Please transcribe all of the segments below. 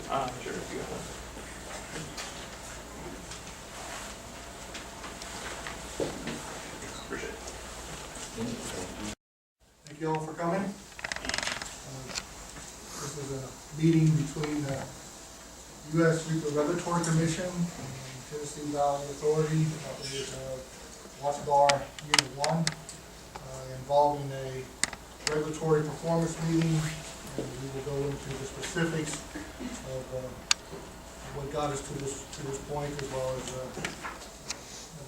Sure, if you got one. Appreciate it. Thank you all for coming. This is a meeting between the U.S. Regulatory Commission and Tennessee Valley Authority. There's a Watch Bar Unit 1 involving a regulatory performance meeting, and we will go into the specifics of what got us to this point, as well as an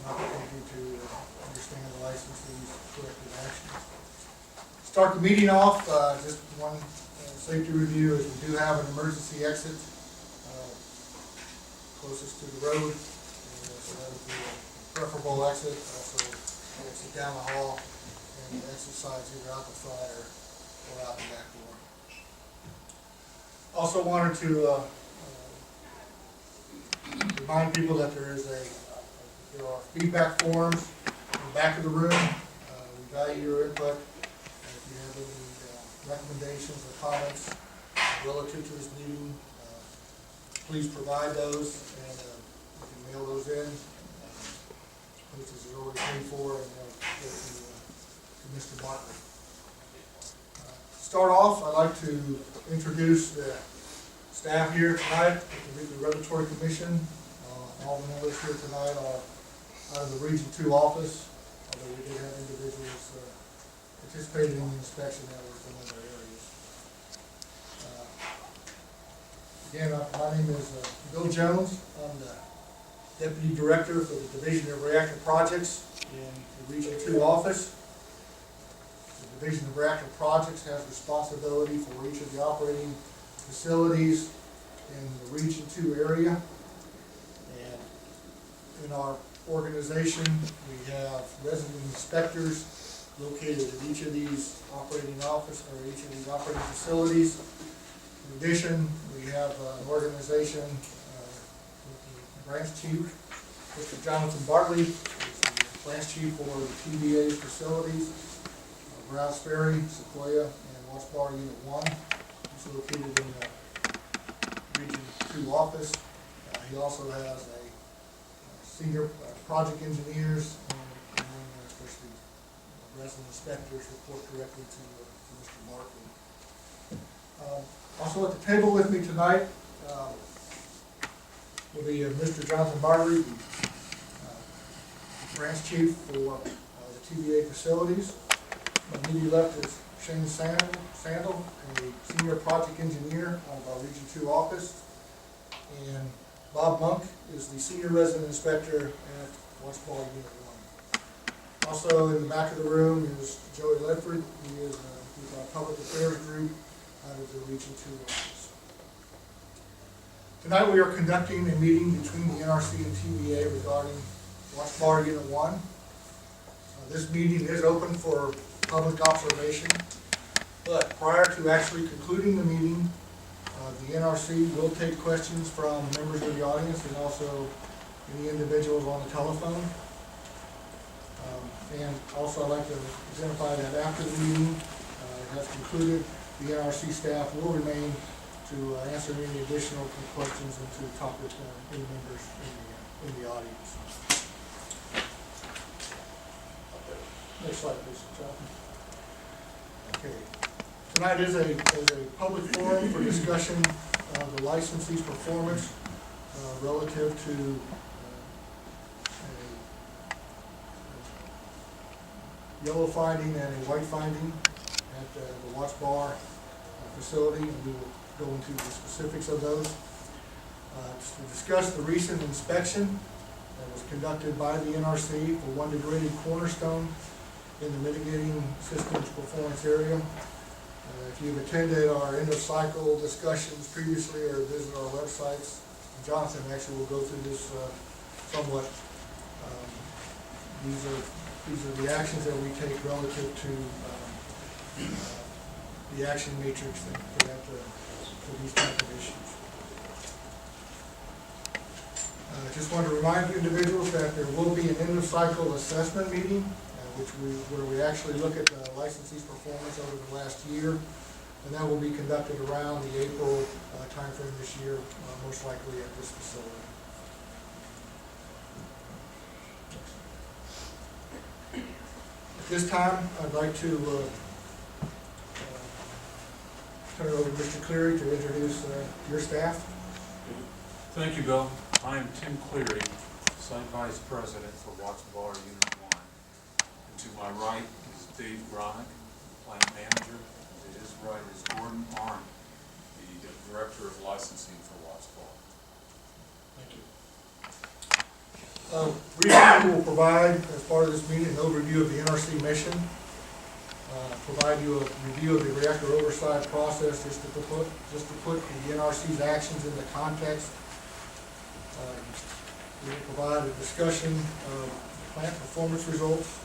opportunity to understand the licensee's corrective actions. Start the meeting off, just one safety review, is we do have an emergency exit closest to the road, so that would be a preferable exit. Also exit down the hall and exit sides either out the front or out the back door. Also wanted to remind people that there are feedback forms in the back of the room. We value your input. If you have any recommendations or comments relative to this meeting, please provide those, and you can mail those in. Postage is already paid for, and they'll go to Mr. Bartley. To start off, I'd like to introduce the staff here tonight at the Regulatory Commission. All the members here tonight are out of the Region 2 office, although we did have individuals participating in the inspection that was in other areas. Again, my name is Bill Jones. I'm the Deputy Director for the Division of Reactor Projects in the Region 2 office. The Division of Reactor Projects has responsibility for each of the operating facilities in the Region 2 area. And in our organization, we have resident inspectors located at each of these operating facilities. In addition, we have an organization with the branch chief, Mr. Jonathan Bartley, who's the branch chief for the TVA facilities, Browns Ferry, Sequoia, and Watch Bar Unit 1. He's located in the Region 2 office. He also has a senior project engineers and especially resident inspectors report directly to Mr. Bartley. Also at the table with me tonight will be Mr. Jonathan Bartley, branch chief for the TVA facilities. Immediately left is Shane Sandel, a senior project engineer out of our Region 2 office. And Bob Monk is the senior resident inspector at Watch Bar Unit 1. Also in the back of the room is Joey Ledford. He is with our public affairs group out of the Region 2 office. Tonight we are conducting a meeting between the NRC and TVA regarding Watch Bar Unit 1. This meeting is open for public observation, but prior to actually concluding the meeting, the NRC will take questions from members of the audience and also any individuals on the telephone. And also I'd like to identify that after the meeting has concluded, the NRC staff will remain to answer any additional questions and to talk with any members in the audience. Next slide, please, Jonathan. Okay. Tonight is a public forum for discussion of the licensee's performance relative to a yellow finding and a white finding at the Watch Bar facility, and we will go into the specifics of those. To discuss the recent inspection that was conducted by the NRC for one degraded cornerstone in the mitigating systems performance area. If you've attended our end of cycle discussions previously or visited our websites, Jonathan actually will go through this somewhat. These are the actions that we take relative to the action matrix for these type of issues. I just want to remind individuals that there will be an end of cycle assessment meeting, where we actually look at the licensee's performance over the last year, and that will be conducted around the April timeframe timeframe this year, most likely at this facility. At this time, I'd like to turn it over to Mr. Cleary to introduce your staff. Thank you, Bill. I am Tim Cleary, Site Vice President for Watts Bar Unit 1. And to my right is Dave Gronick, Plant Manager. To his right is Gordon Arndt, the Director of Licensing for Watts Bar. Thank you. Briefly, we will provide, as part of this meeting, an overview of the NRC mission, provide you a review of the reactor oversight process, just to put the NRC's actions into context. We will provide a discussion of plant performance results.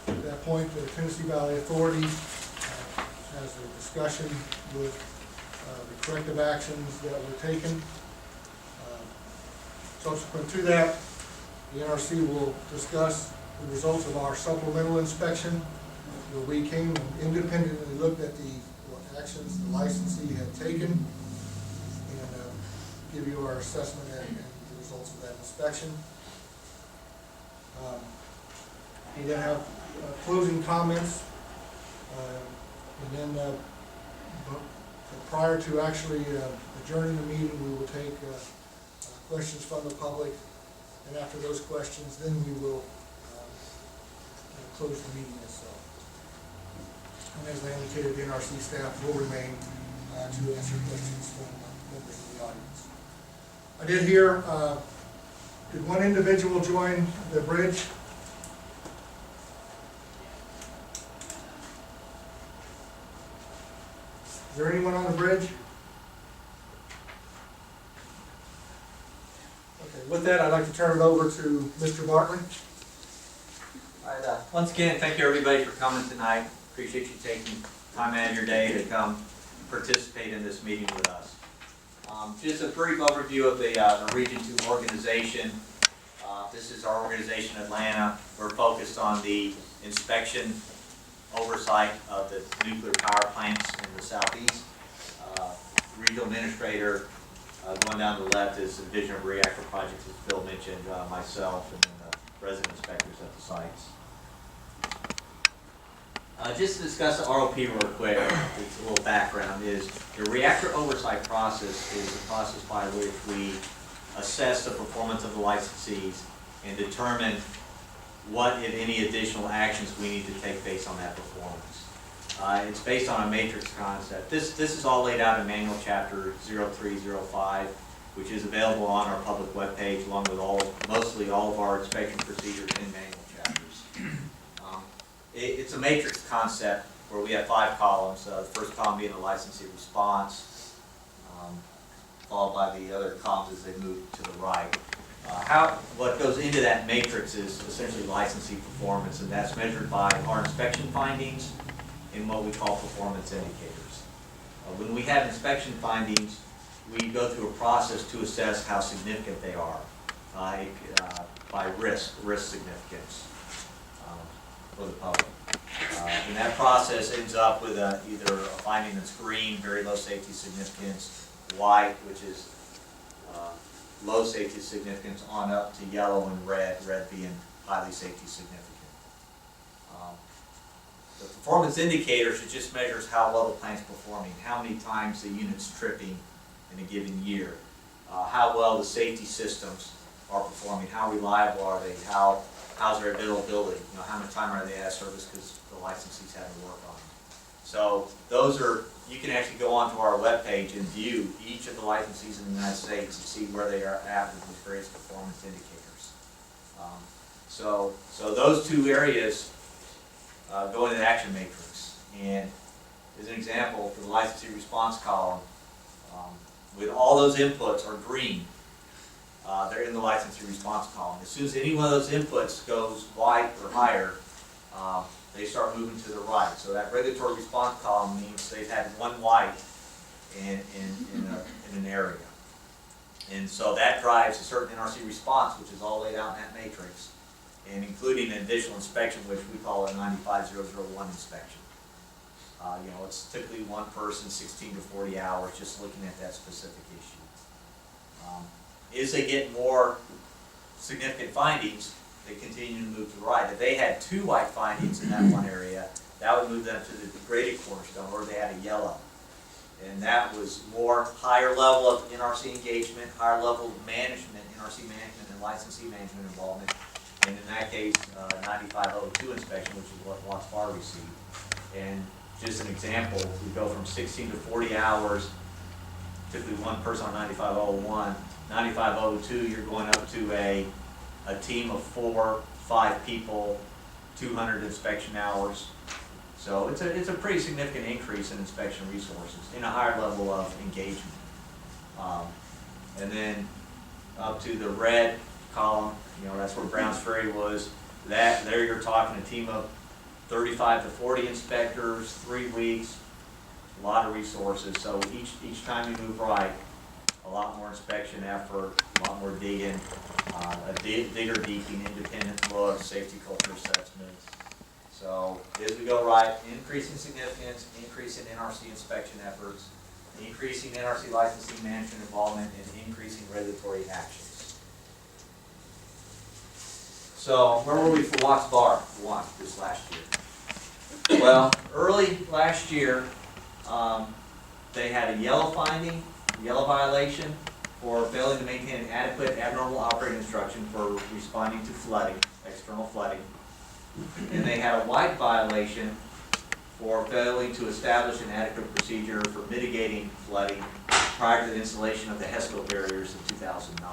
At that point, the Tennessee Valley Authority has a discussion with the corrective actions that were taken. Subsequent to that, the NRC will discuss the results of our supplemental inspection, where we came and independently looked at what actions the licensee had taken, and give you our assessment and the results of that inspection. We then have closing comments, and then prior to actually adjourning the meeting, we will take questions from the public, and after those questions, then we will close the meeting itself. And as I indicated, the NRC staff will remain to answer questions from members of the audience. I did hear, did one individual join the bridge? Is there anyone on the bridge? Okay, with that, I'd like to turn it over to Mr. Bartley. All right, once again, thank you everybody for coming tonight. Appreciate you taking time out of your day to come participate in this meeting with us. Just a brief overview of the Region 2 organization. This is our organization in Atlanta. We're focused on the inspection oversight of the nuclear power plants in the southeast. Regional administrator, going down to the left, is the Division of Reactor Projects, as Bill mentioned, myself, and then the resident inspectors at the sites. Just to discuss the ROP real quick, it's a little background, is the reactor oversight process is the process by which we assess the performance of the licensees and determine what, if any, additional actions we need to take based on that performance. It's based on a matrix concept. This is all laid out in Manual Chapter 0305, which is available on our public webpage, along with mostly all of our inspection procedures in manual chapters. It's a matrix concept where we have 5 columns. The first column being the licensee response, followed by the other columns as they move to the right. What goes into that matrix is essentially licensee performance, and that's measured by our inspection findings and what we call performance indicators. When we have inspection findings, we go through a process to assess how significant they are by risk significance for the public. And that process ends up with either a finding that's green, very low safety significance, white, which is low safety significance, on up to yellow and red being highly safety significant. The performance indicator just measures how well the plant's performing, how many times the unit's tripping in a given year, how well the safety systems are performing, how reliable are they, how's their availability, how much time are they out of service because the licensee's having to work on them. So those are, you can actually go onto our webpage and view each of the licensees in the United States and see where they are at with these various performance indicators. So those 2 areas go into the action matrix. And as an example, for the licensee response column, with all those inputs are green, they're in the licensee response column. As soon as any one of those inputs goes white or higher, they start moving to the right. So that regulatory response column means they've had 1 white in an area. And so that drives a certain NRC response, which is all laid out in that matrix, and including an additional inspection, which we call a 95001 inspection. It's typically one person, 16 to 40 hours, just looking at that specific issue. As they get more significant findings, they continue to move to the right. If they had 2 white findings in that one area, that would move them to the graded cornerstone, or they had a yellow. And that was more higher level of NRC engagement, higher level of management, NRC management and licensee management involvement. And in that case, 9502 inspection, which is what Watts Bar received. And just an example, we go from 16 to 40 hours, typically one person on 9501. 9502, you're going up to a team of 4, 5 people, 200 inspection hours. So it's a pretty significant increase in inspection resources in a higher level of engagement. And then up to the red column, that's where Browns Ferry was. There you're talking a team of 35 to 40 inspectors, 3 weeks, a lot of resources. So each time you move right, a lot more inspection effort, a lot more digging, a digger deeping, independent look, safety culture assessments. So as we go right, increasing significance, increasing NRC inspection efforts, increasing NRC licensing management involvement, and increasing regulatory actions. So where were we for Watts Bar this last year? Well, early last year, they had a yellow finding, yellow violation for failing to maintain an adequate abnormal operating instruction for responding to flooding, external flooding. And they had a white violation for failing to establish an adequate procedure for mitigating flooding prior to the installation of the HESCO barriers in 2009.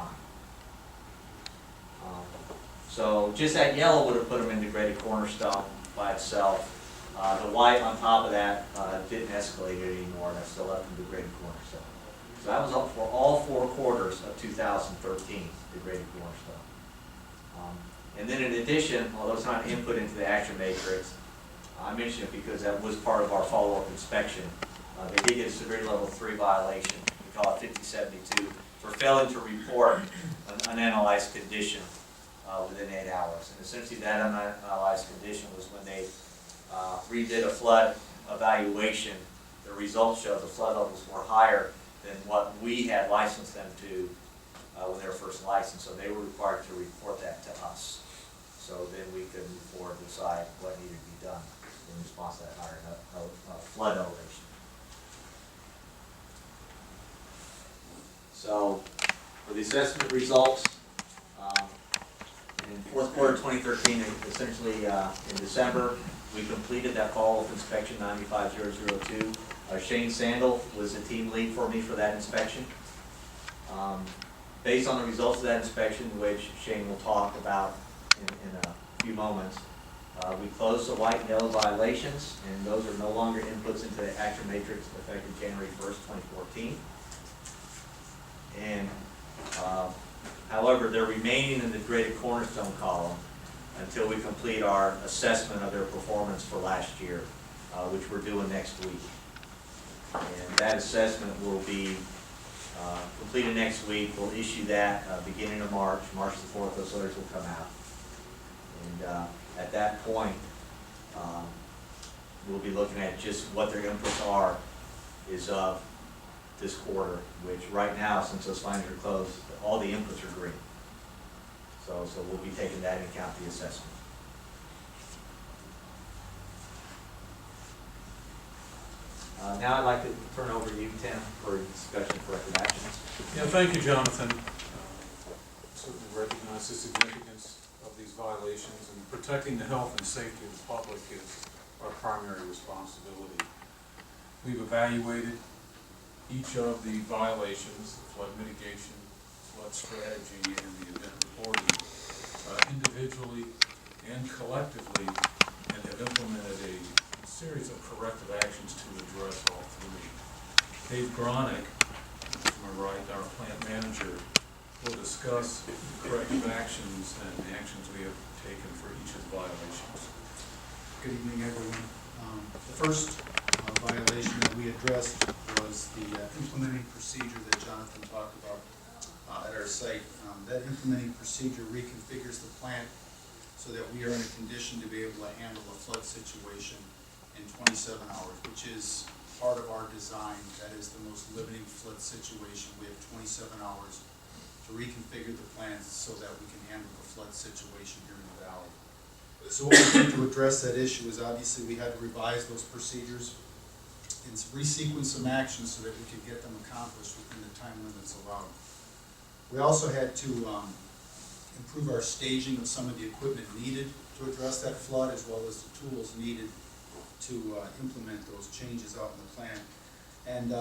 So just that yellow would have put them into graded cornerstone by itself. The white on top of that didn't escalate it anymore, that's still up into graded cornerstone. So that was up for all 4 quarters of 2013, the graded cornerstone. And then in addition, although it's not input into the action matrix, I mention it because that was part of our follow-up inspection. They did get a severe level 3 violation, we call it 5072, for failing to report an unanalyzed condition within 8 hours. And essentially that unanalyzed condition was when they redid a flood evaluation. The results showed the flood levels were higher than what we had licensed them to when they were first licensed. So they were required to report that to us. So then we could move forward and decide what needed to be done in response to that higher flood elevation. So for the assessment results, in fourth quarter 2013, essentially in December, we completed that follow-up inspection 95002. Shane Sandel was the team lead for me for that inspection. Based on the results of that inspection, which Shane will talk about in a few moments, we closed the white and yellow violations, and those are no longer inputs into the action matrix effective January 1st, 2014. And however, they're remaining in the graded cornerstone column until we complete our assessment of their performance for last year, which we're doing next week. And that assessment will be completed next week. We'll issue that beginning of March the 4th, those letters will come out. And at that point, we'll be looking at just what their inputs are is of this quarter, which right now, since those findings are closed, all the inputs are green. So we'll be taking that into account, the assessment. Now I'd like to turn over to you, Tim, for discussion of corrective actions. Yeah, thank you, Jonathan. Certainly recognize the significance of these violations, and protecting the health and safety of the public is our primary responsibility. We've evaluated each of the violations, the flood mitigation, flood strategy, and the event reporting individually and collectively, and have implemented a series of corrective actions to address all 3. Dave Gronick, to my right, our plant manager, will discuss corrective actions and the actions we have taken for each of the violations. Good evening, everyone. The first violation that we addressed was the implementing procedure that Jonathan talked about at our site. That implementing procedure reconfigures the plant so that we are in a condition to be able to handle a flood situation in 27 hours, which is part of our design. That is the most limiting flood situation. We have 27 hours to reconfigure the plants so that we can handle the flood situation here in the valley. So what we did to address that issue is obviously we had to revise those procedures and resequence some actions so that we could get them accomplished within the time limits allowed. We also had to improve our staging of some of the equipment needed to address that flood, as well as the tools needed to implement those changes out in the plant. And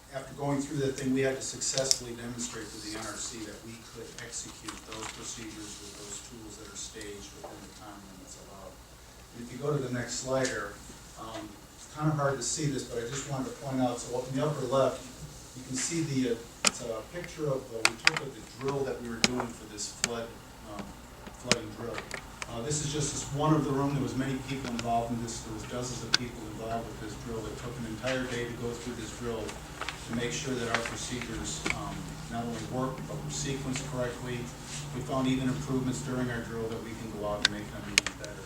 after going through that thing, we had to successfully demonstrate to the NRC that we could execute those procedures with those tools that are staged within the time limits allowed. And if you go to the next slide here, it's kind of hard to see this, but I just wanted to point out, so up in the upper left, you can see it's a picture of, we took of the drill that we were doing for this flooding drill. This is just one of the room. There was many people involved in this. There was dozens of people involved with this drill. It took an entire day to go through this drill to make sure that our procedures not only worked, but were sequenced correctly. We found even improvements during our drill that we can go out and make them even better.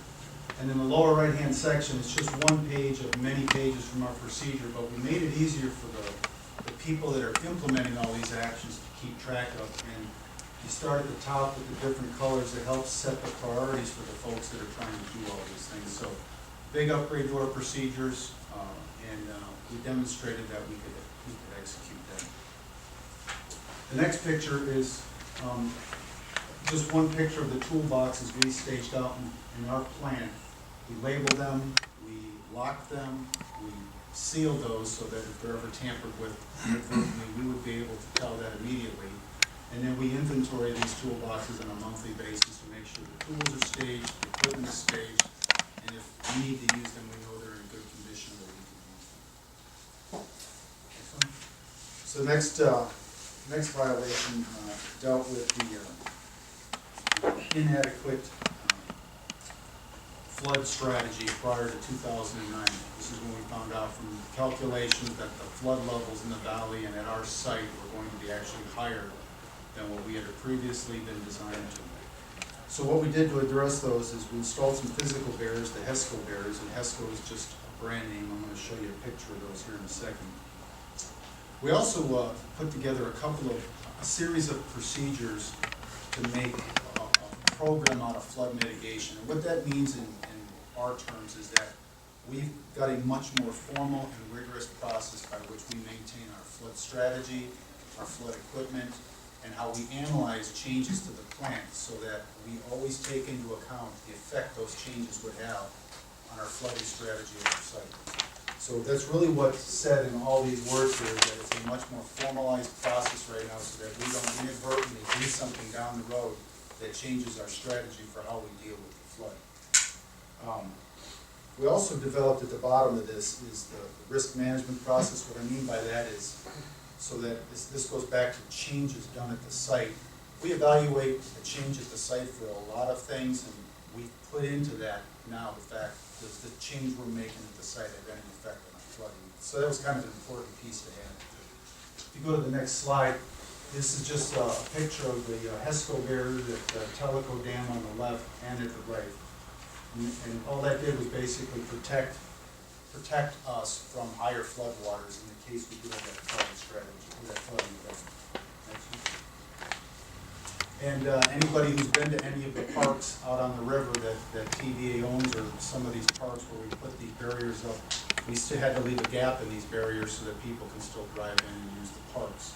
And in the lower right-hand section, it's just one page of many pages from our procedure, but we made it easier for the people that are implementing all these actions to keep track of. And you start at the top with the different colors. It helps set the priorities for the folks that are trying to do all these things. So big upgrade to our procedures, and we demonstrated that we could execute that. The next picture is just one picture of the toolboxes we staged out in our plant. We labeled them, we locked them, we sealed those so that if they're ever tampered with, we would be able to tell that immediately. And then we inventory these toolboxes on a monthly basis to make sure the tools are staged, the equipment is staged, and if we need to use them, we know they're in good condition where we can use them. So next violation dealt with the inadequate flood strategy prior to 2009. This is when we found out from calculations that the flood levels in the valley and at our site were going to be actually higher than what we had previously been designed to. So what we did to address those is we installed some physical barriers, the HESCO barriers, and HESCO is just a brand name. I'm going to show you a picture of those here in a second. We also put together a series of procedures to make a program out of flood mitigation. And what that means in our terms is that we've got a much more formal and rigorous process by which we maintain our flood strategy, our flood equipment, and how we analyze changes to the plant so that we always take into account the effect those changes would have on our flooding strategy at our site. So that's really what's said in all these words here, that it's a much more formalized process right now so that we don't inadvertently do something down the road that changes our strategy for how we deal with the flood. We also developed at the bottom of this is the risk management process. What I mean by that is, so that this goes back to changes done at the site. We evaluate the change at the site for a lot of things, and we put into that now the fact, does the change we're making at the site have any effect on our flooding? So that was kind of an important piece to add. If you go to the next slide, this is just a picture of the HESCO barrier at the Tellico Dam on the left and at the right. And all that did was basically protect us from higher flood waters in the case we do have that flooding strategy, or that flooding event. And anybody who's been to any of the parks out on the river that TVA owns, or some of these parks where we put these barriers up, we still had to leave a gap in these barriers so that people can still drive in and use the parks.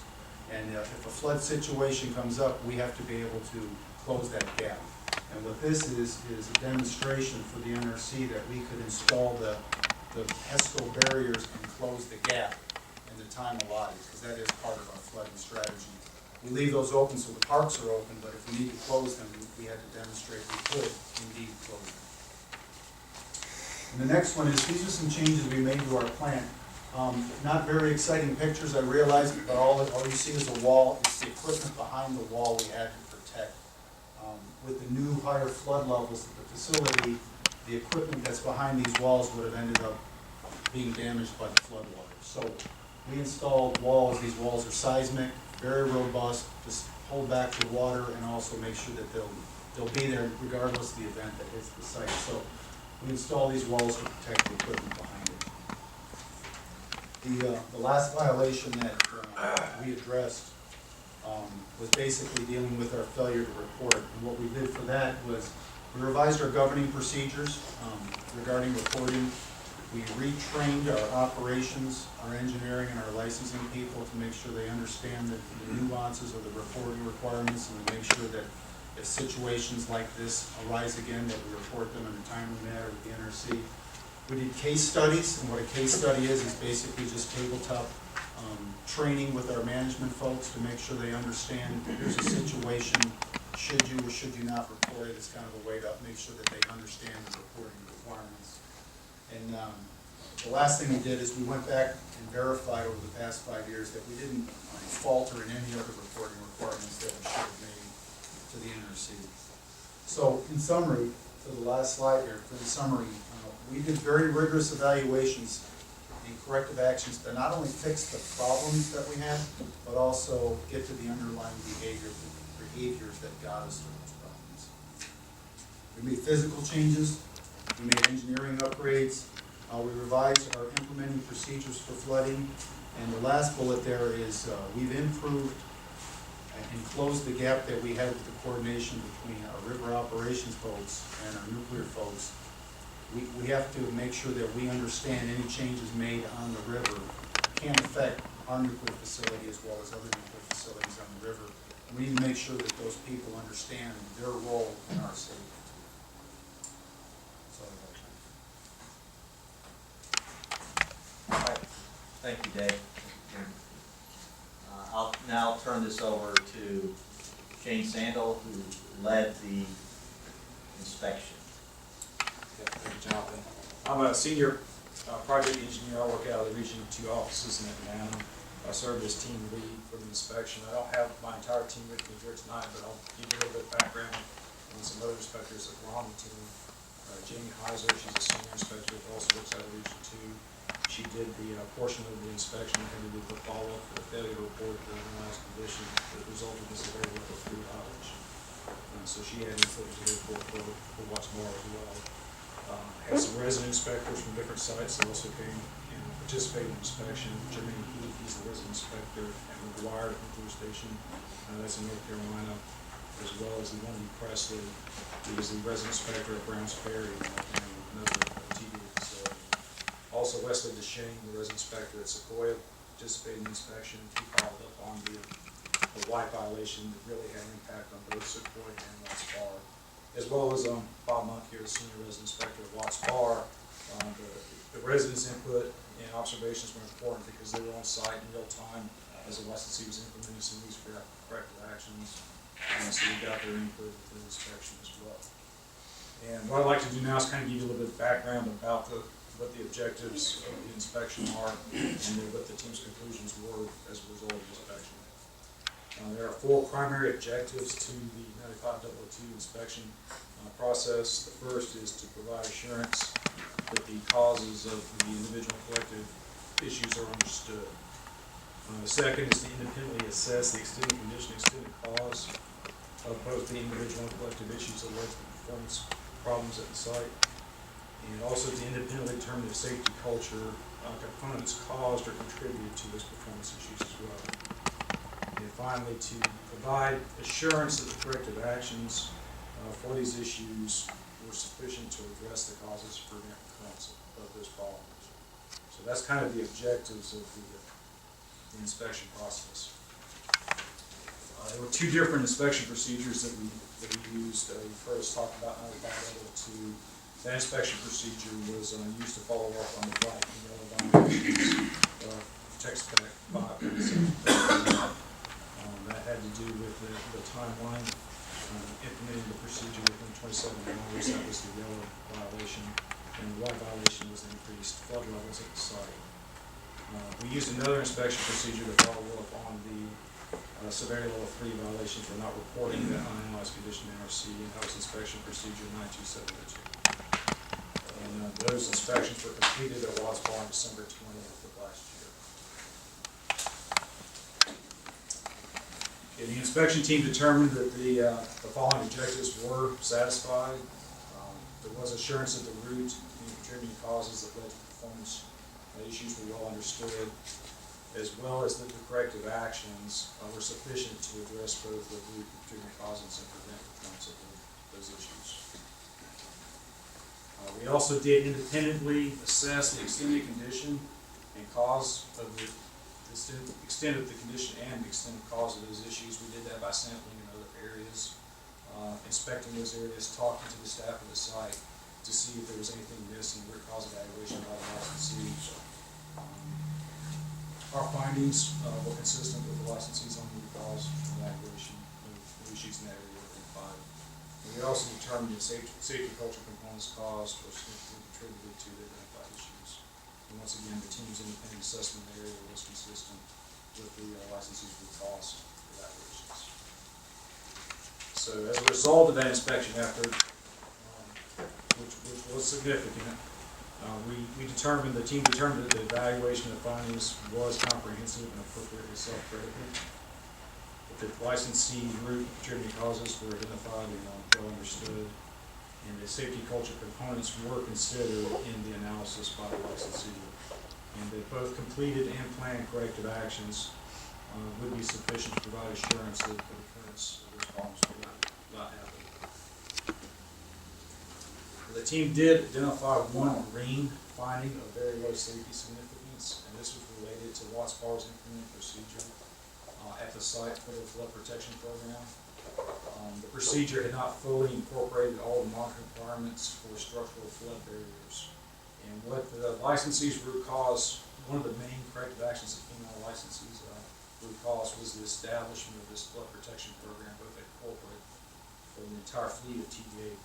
And if a flood situation comes up, we have to be able to close that gap. And what this is a demonstration for the NRC that we could install the HESCO barriers and close the gap in the time allotted, because that is part of our flooding strategy. We leave those open so the parks are open, but if we need to close them, we had to demonstrate we could indeed close them. And the next one is, these are some changes we made to our plant. Not very exciting pictures, I realize, but all you see is a wall. It's the equipment behind the wall we had to protect. With the new higher flood levels at the facility, the equipment that's behind these walls would have ended up being damaged by the flood water. So we installed walls. These walls are seismic, very robust, just hold back the water and also make sure that they'll be there regardless of the event that hits the site. So we install these walls to protect the equipment behind it. The last violation that we addressed was basically dealing with our failure to report. And what we did for that was we revised our governing procedures regarding reporting. We retrained our operations, our engineering, and our licensing people to make sure they understand the nuances of the reporting requirements, and to make sure that if situations like this arise again, that we report them in a timely manner with the NRC. We did case studies, and what a case study is basically just tabletop training with our management folks to make sure they understand if there's a situation, should you or should you not report it. It's kind of a way to make sure that they understand the reporting requirements. And the last thing we did is we went back and verified over the past 5 years that we didn't falter in any other reporting requirements that we should have made to the NRC. So in summary, for the last slide here, for the summary, we did very rigorous evaluations and corrective actions to not only fix the problems that we had, but also get to the underlying behaviors that got us to those problems. We made physical changes, we made engineering upgrades, we revised our implementing procedures for flooding, and the last bullet there is we've improved and closed the gap that we had with the coordination between our river operations folks and our nuclear folks. We have to make sure that we understand any changes made on the river can affect our nuclear facility as well as other nuclear facilities on the river. And we need to make sure that those people understand their role in our safety. All right, thank you, Dave. I'll now turn this over to Shane Sandel, who led the inspection. Thank you, Jonathan. I'm a senior project engineer. I work out of the Region 2 offices in Atlanta. I served as team lead for the inspection. I don't have my entire team with me here tonight, but I'll give you a little bit of background on some other inspectors that were on the team. Jamie Heiser, she's a senior inspector who also works out of Region 2. She did the portion of the inspection and did the follow-up for the failure to report the analyzed condition that resulted in this very level 3 violation. So she had input to the report for what's more as well. Had some resident inspectors from different sites that also came and participated in the inspection. Jermaine Heath, he's the resident inspector at McGuire Nuclear Station, that's in North Carolina, as well as the one in Presley, who is the resident inspector at Browns Ferry, another TVA facility. Also Wesley DeShane, the resident inspector at Sequoia, participated in the inspection. He followed up on the white violation that really had an impact on both Sequoia and Watts Bar, as well as Bob Monk here, the senior resident inspector at Watts Bar. The residents' input and observations were important because they were on site in real time as the licensee was implementing some of these corrective actions. So we got their input for the inspection as well. And what I'd like to do now is kind of give you a little bit of background about what the objectives of the inspection are and what the team's conclusions were as a result of the inspection. There are 4 primary objectives to the 95.002 inspection process. The first is to provide assurance that the causes of the individual collective issues are understood. The second is to independently assess the extent of condition, extent of cause of both the individual and collective issues that led to the performance problems at the site, and also to independently determine if safety culture components caused or contributed to those performance issues as well. And finally, to provide assurance that the corrective actions for these issues were sufficient to address the causes for the occurrence of those problems. So that's kind of the objectives of the inspection process. There were 2 different inspection procedures that we used. We first talked about 95.002. That inspection procedure was used to follow up on the black and yellow violations of text back 5. That had to do with the timeline, implementing the procedure within 27 hours. That was the yellow violation, and the white violation was increased flood levels at the site. We used another inspection procedure to follow up on the severity level 3 violations for not reporting the unanalyzed condition NRC, and that was inspection procedure 92702. And those inspections were completed at Watts Bar on December 20th of last year. And the inspection team determined that the following objectives were satisfied. There was assurance that the root and contributing causes that led to performance issues were well understood, as well as that the corrective actions were sufficient to address both the root and contributing causes and prevent recurrence of those issues. We also did independently assess the extended condition and cause of the extent of the condition and the extent of cause of those issues. We did that by sampling in other areas, inspecting those areas, talking to the staff of the site to see if there was anything missing, root cause evaluation by the licensee. Our findings were consistent with the licensee's own root cause evaluation of issues in that area identified. And we also determined the safety culture components caused or significantly contributed to the identified issues. And once again, the team's independent assessment of the area was consistent with the licensee's root cause evaluations. So as a result of that inspection effort, which was significant, the team determined that the evaluation of the findings was comprehensive and appropriately self-critical. That the licensee's root and contributing causes were identified and well understood, and the safety culture components were considered in the analysis by the licensee, and that both completed and planned corrective actions would be sufficient to provide assurance that the recurrence of those problems would not happen. The team did identify one green finding of very low safety significance, and this was related to Watts Bar's implemented procedure at the site for the flood protection program. The procedure had not fully incorporated all the monitoring requirements for structural flood barriers. And what the licensee's root cause, one of the main corrective actions that came out of licensee's root cause was the establishment of this flood protection program, both at corporate for the entire fleet of TVA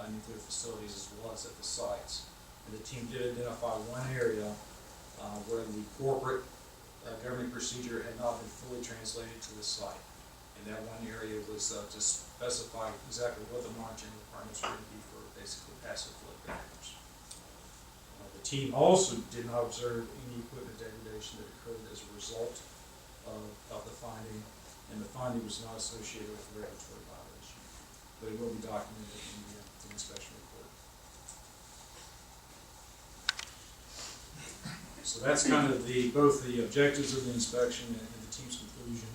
nuclear facilities as well as at the sites. And the team did identify one area where the corporate governing procedure had not been fully translated to the site. And that one area was to specify exactly what the monitoring requirements were going to be for basically passive flood barriers. The team also did not observe any equipment degradation that occurred as a result of the finding, and the finding was not associated with a regulatory violation. But it will be documented in the inspection report. So that's kind of both the objectives of the inspection and the team's conclusion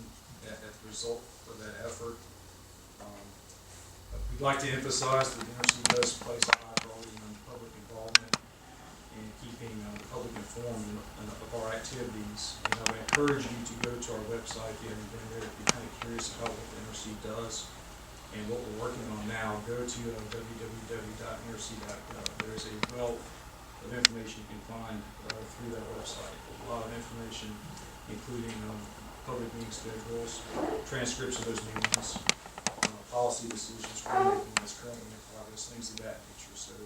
at the result of that effort. We'd like to emphasize that the NRC does place a high priority on public involvement and keeping the public informed of our activities. And I would encourage you to go to our website if you haven't been there, if you're kind of curious about what the NRC does and what we're working on now. Go to www.nrc.gov. There is a wealth of information you can find through that website. A lot of information, including public meeting schedules, transcripts of those meetings, policy decisions, rulemaking that's currently in progress, things of that nature. So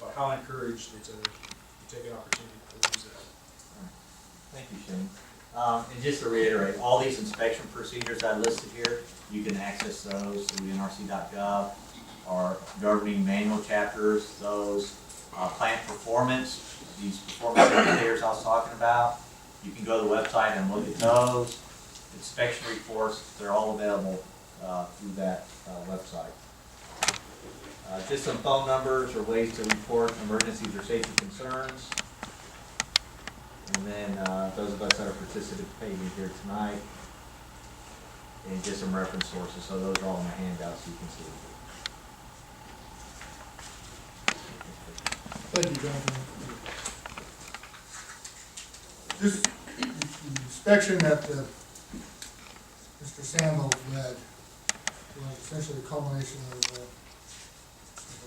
I highly encourage that you take an opportunity to use that. Thank you, Shane. And just to reiterate, all these inspection procedures I listed here, you can access those through nrc.gov, our governing manual chapters, those plant performance, these performance indicators I was talking about. You can go to the website and look at those. Inspection reports, they're all available through that website. Just some phone numbers or ways to report emergencies or safety concerns. And then those of us that are participating here tonight, and just some reference sources. So those are all in the handouts you can see. Thank you, Jonathan. This inspection that Mr. Sandals led was essentially a culmination of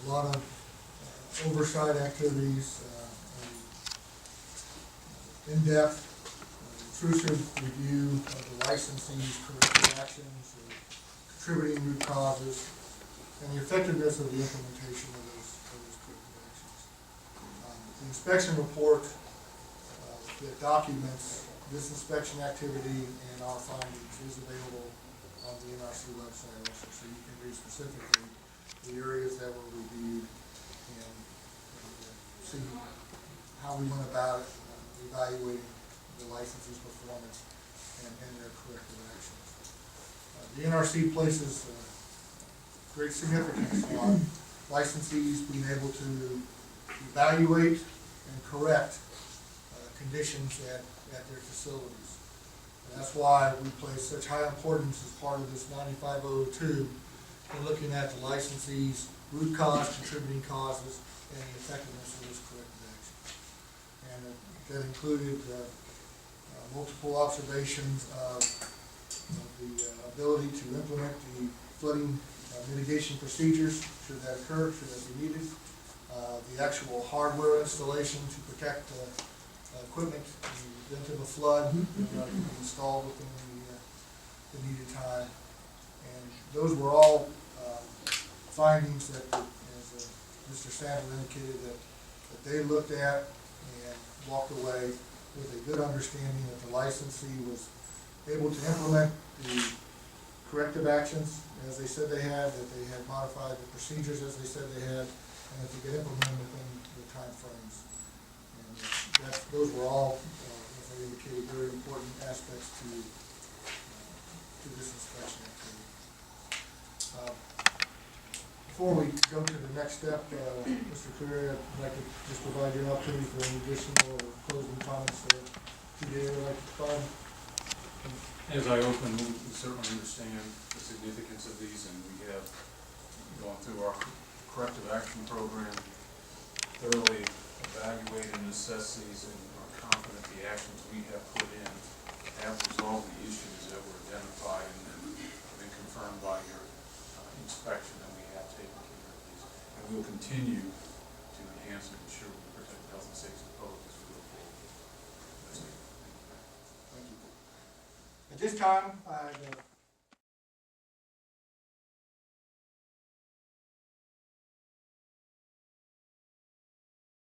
a lot of oversight activities, in-depth, intrusive review of the licensee's corrective actions, contributing root causes, and the effectiveness of the implementation of those corrective actions. The inspection report that documents this inspection activity and our findings is available on the NRC website also, so you can read specifically the areas that were reviewed and see how we went about evaluating the licensee's performance and their corrective actions. The NRC places great significance on licensees being able to evaluate and correct conditions at their facilities. And that's why we place such high importance as part of this 9502 in looking at the licensees' root cause, contributing causes, and the effectiveness of those corrective actions. And that included multiple observations of the ability to implement the flooding mitigation procedures, should that occur, should that be needed. The actual hardware installation to protect equipment in the event of a flood, can be installed within the needed time. And those were all findings that, as Mr. Sandler indicated, that they looked at and walked away with a good understanding that the licensee was able to implement the corrective actions as they said they had, that they had modified the procedures as they said they had, and that they could implement them within the time frames. And those were all, as I indicated, very important aspects to this inspection activity. Before we go to the next step, Mr. Cleary, I'd like to just provide you an opportunity for any additional or closing comments that today would like to provide. As I open, we certainly understand the significance of these, and we have gone through our corrective action program, thoroughly evaluated and assessed these, and are confident the actions we have put in have resolved the issues that were identified and then have been confirmed by your inspection that we have taken care of these. And we will continue to enhance and ensure we protect the health and safety of the public as we go forward. That's it. Thank you. At this time, I'd